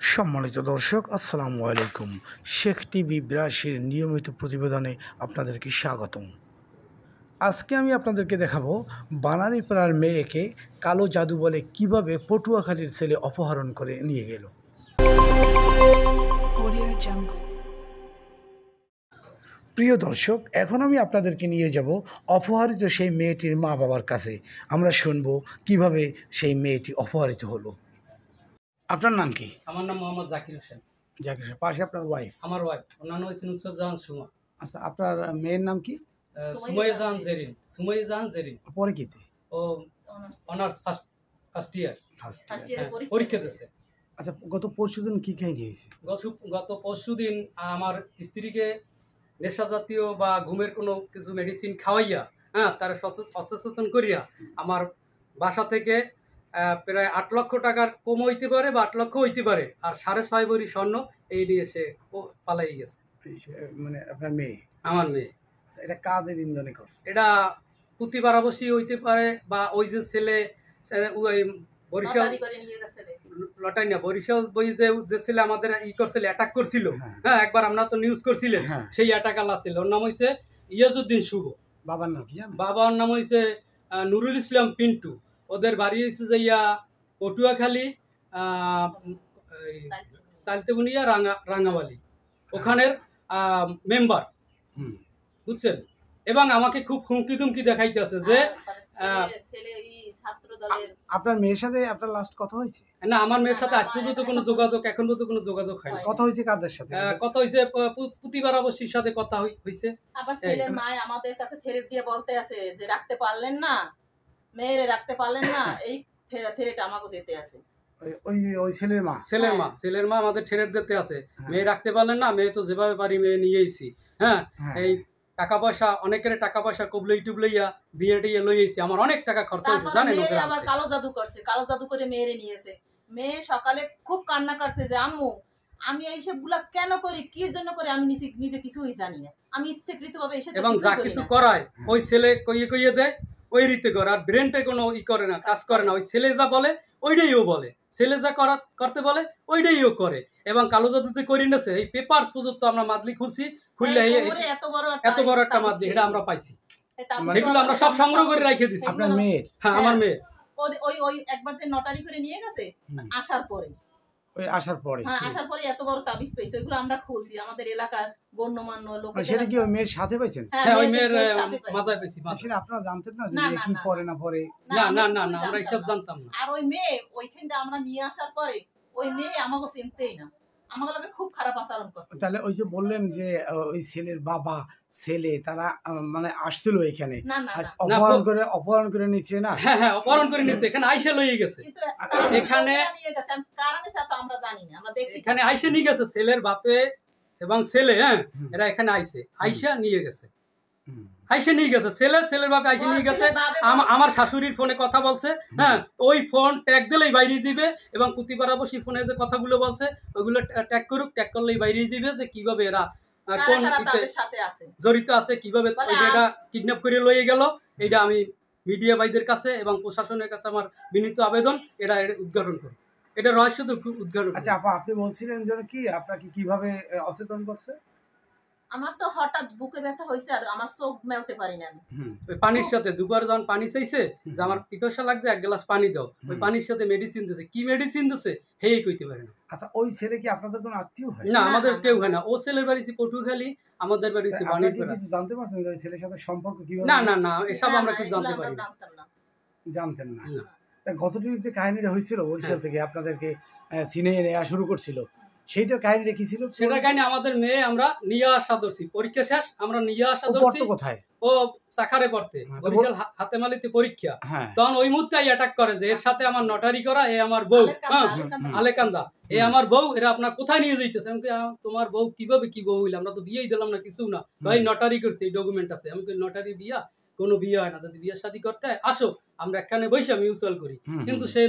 সম্মানিত দর্শক আসসালামু আলাইকুম। শেখ টিভি ৮২-র নিয়মিত প্রতিবেদনে আপনাদেরকে স্বাগতম। আজকে আমি আপনাদেরকে দেখাবো বানারীপাড়ার মেয়েকে কালো জাদু বলে কিভাবে পটুয়াখালীর ছেলে অপহরণ করে নিয়ে গেল। প্রিয় দর্শক, এখন আমি আপনাদেরকে নিয়ে যাব অপহরিত সেই মেয়েটির মা বাবার কাছে। আমরা শুনবো কিভাবে সেই মেয়েটি অপহরিত হলো। আপনার নাম কি? আমার নাম মোহাম্মদ জাকির হোসেন। জাকির হোসেন। পাশে আপনার ওয়াইফ? আমার ওয়াইফ। ওনার নাম হচ্ছে নুসরাত জাহান সুমা। আচ্ছা, আপনার মেয়ের নাম কি? সুমাইয়া জাহান জেরিন। সুমাইয়া জাহান জেরিন। পরে কিতে? ও অনার্স ফার্স্ট ইয়ার পরীক্ষা দিয়েছে। আচ্ছা, গত পরশুদিন কি কাহিনী হয়েছে? গত পরশুদিন আমার স্ত্রীকে নেশা জাতীয় বা ঘুমের কোনো কিছু মেডিসিন খাওয়াইয়া তারা অসচেতন করিয়া আমার বাসা থেকে প্রায় ৮ লক্ষ টাকার কম হইতে পারে বা ৮ লক্ষ হইতে পারে, আর ৬.৫ ভরি স্বর্ণ এই নিয়ে সে পালাই গেছে। মানে আপনার মেয়ে? আমার মেয়ে। এটা কাদের ইন্ধনে করছে? এটা প্রতিবারাবসী হইতে পারে, বা ওই যে ছেলে বরিশাল লটাই না, বরিশাল বই যে ছেলে আমাদের করছিল, অ্যাটাক করছিল, একবার আমরা তো নিউজ করছিলেন, সেই অ্যাটাক আল্লাহ ছিল। ওর নাম হয়েছে ইয়াজউদ্দিন শুভ। বাবার নাম কি? বাবার নাম হয়েছে নুরুল ইসলাম পিন্টু। ওদের বাড়ি হয়েছে যে পটুয়াখালী সালতেবুনিয়া রাঙ্গাবালি, ওখানের মেম্বার, বুঝছেন। এবং আমাকে খুব হুমকি দুমকি দেখাইতেছে যে আপনার মেয়ের সাথে আপনার লাস্ট কথা হয়েছে? না, আমার মেয়ের সাথে আজ পর্যন্ত কোনো যোগাযোগ, এখন পর্যন্ত কোনো যোগাযোগ হয়নি। কথা হয়েছে কাদের সাথে? কথা হয়েছে প্রতিবারাবসীর সাথে কথা হয়েছে। আবার ছেলের মা আমাদের কাছে থ্রেট দিয়ে বলতে আছে যে রাখতে পারলেন না, মেয়েরে রাখতে পারলেন না, এই থ্রেট আমাকে দিতে আছে। ওই ছেলের মা আমাদের থ্রেট দিতে আছে, মেয়ে রাখতে পারলেন না, মেয়ে তো যেভাবে পারি মেয়ে নিয়েছি। এই টাকা পয়সা, অনেকের টাকা পয়সা কবলই টুবলইয়া দিয়ে টিয়ে লইয়েছি, আমার অনেক টাকা খরচ হয়েছে জানেন। মেয়ে আবার কালো জাদু করছে, কালো জাদু করে মেয়েরে নিয়েছে। মেয়ে সকালে খুব কান্না করছে যে আম্মু আমি এইসব গুলা কেন করি, কি জন্য করে, আমি নিজে কিছুই জানি না, আমি ইচ্ছাকৃত ভাবে এসে এবং যা কিছু করায় ওই ছেলে কইয়ে দেয়, ওই রীতি করে, আর ব্রেনটা কোনো করে না, কাজ করে না। ওই ছেলে যা বলে ওইটাই ও বলে, ছেলে যা করতে বলে ওইটাই ও করে। এবং কালো জাদুতে করি নেছে, এই পেপারস পর্যন্ত আমরা মাদলি খুলছি, খুললে এত বড় একটা মাদলি এটা আমরা পাইছি। এগুলো আমরা সব সংগ্রহ করে রেখে দিছি। আপনার মেয়ের? হ্যাঁ, আমার মেয়ের। ওই একবার যে নটারি করে নিয়ে গেছে, আসার পরে এত বড় তাবিজ পেয়েছে, ওইগুলো আমরা খুলছি, আমাদের এলাকার গণ্যমান্য লোক। সেটা কি ওই মেয়ের সাথে পাইছেন? হ্যাঁ, ওই মেয়ের মাজায় পেয়েছি। সেটা আপনারা জানতেন না যে কি পরে না পরে? না, আমরা এইসব জানতাম না। আর ওই মেয়ে ওইখানটা আমরা নিয়ে আসার পরে ওই মেয়ে আমাকে চিনতেই না, আমাকে লাগে খুব খারাপ আচরণ করতে। তাহলে ওই যে বললেন যে ওই ছেলের বাবা ছেলে তারা মানে আসছিল এখানে, অপহরণ করে নিচ্ছে না? হ্যাঁ, অপহরণ করে নিচ্ছে, এখানে আইসা লইয়ে গেছে। এখানে আমরা জানি না, আমরা দেখি এখানে আইসা নিয়ে গেছে ছেলের বাপে এবং ছেলে, এরা এখানে আইসা নিয়ে গেছে, ছেলের বাপে আইসা নিয়ে গেছে। আমার শাশুড়ির ফোনে কথা বলছে, ওই ফোন ট্যাগ দিলেই বাইরে দিবে, এবং প্রতিবারাবসী ফোনে যে কথাগুলো বলছে ওইগুলো ট্যাগ করলেই বাইরে দিবে যে কিভাবে এরা কোন জড়িত আছে, কিভাবে এটা কিডন্যাপ করে লইয়ে গেল। এটা আমি মিডিয়া ভাইদের কাছে এবং প্রশাসনের কাছে আমার বিনীত আবেদন, এটা উদ্ঘাটন করুন, এটা রহস্য উদ্ঘাটন। আচ্ছা আপা, আপনি বলছিলেন যে কি আপনাকে কিভাবে অচেতন করছে? আমার তো হঠাৎ বুকে ব্যথা হয়েছে, আর আমার চোখ মেলতে পারি না আমি। ওই পানির সাথে দুবার যখন পানি চাইছে যে আমার পিপাসা লাগছে, এক গ্লাস পানি দাও, ওই পানির সাথে মেডিসিন দিছে, কি মেডিসিন দিছে হেই কইতে পারে না। আচ্ছা, ওই ছেলে কি আপনাদের কোনো আত্মীয় হয়? না, আমাদের কেউ হয় না। ও ছেলের বাড়ি পটুয়াখালী, আমাদের বাড়ি বাণীপাড়া। কিছু জানতে পারছেন যে ওই ছেলের সাথে সম্পর্ক কিভাবে? না, এসব আমরা কিছু জানতে পারি না। জানতেন না? গতটির যে কাহিনীটা হয়েছিল বরিশাল থেকে আপনাদেরকে ছিনিয়ে নেওয়া শুরু করছিল, সেইটার কাহিনীটা কি ছিল? সেটার কাহিনী আমাদের মেয়ে আমরা নিয়ে আসা ধরছি, পরীক্ষা শেষ আমরা নিয়ে আসা ধরছি। কোথায়? ও চাকারে পড়তে, বরিশাল হাতেমালিতে পরীক্ষা। তখন ওই মুহূর্তে অ্যাটাক করে যে এর সাথে আমার নটারি করা, এ আমার বউ, আলেকান্দা, এ আমার বউ, এরা আপনার কোথায় নিয়ে যাইতেছে? আমি তোমার বউ কিভাবে, কি বউ হইলে, আমরা তো বিয়েই দিলাম না, কিছু না ভাই, নটারি করছি, এই ডকুমেন্ট আছে। আমি নটারি বিয়া, কোনো বিয়ে হয় না, যদি বিয়ে শাদী করতে হয় আসো, আমরা এখানে বসে মিউচুয়াল করি। কিন্তু সে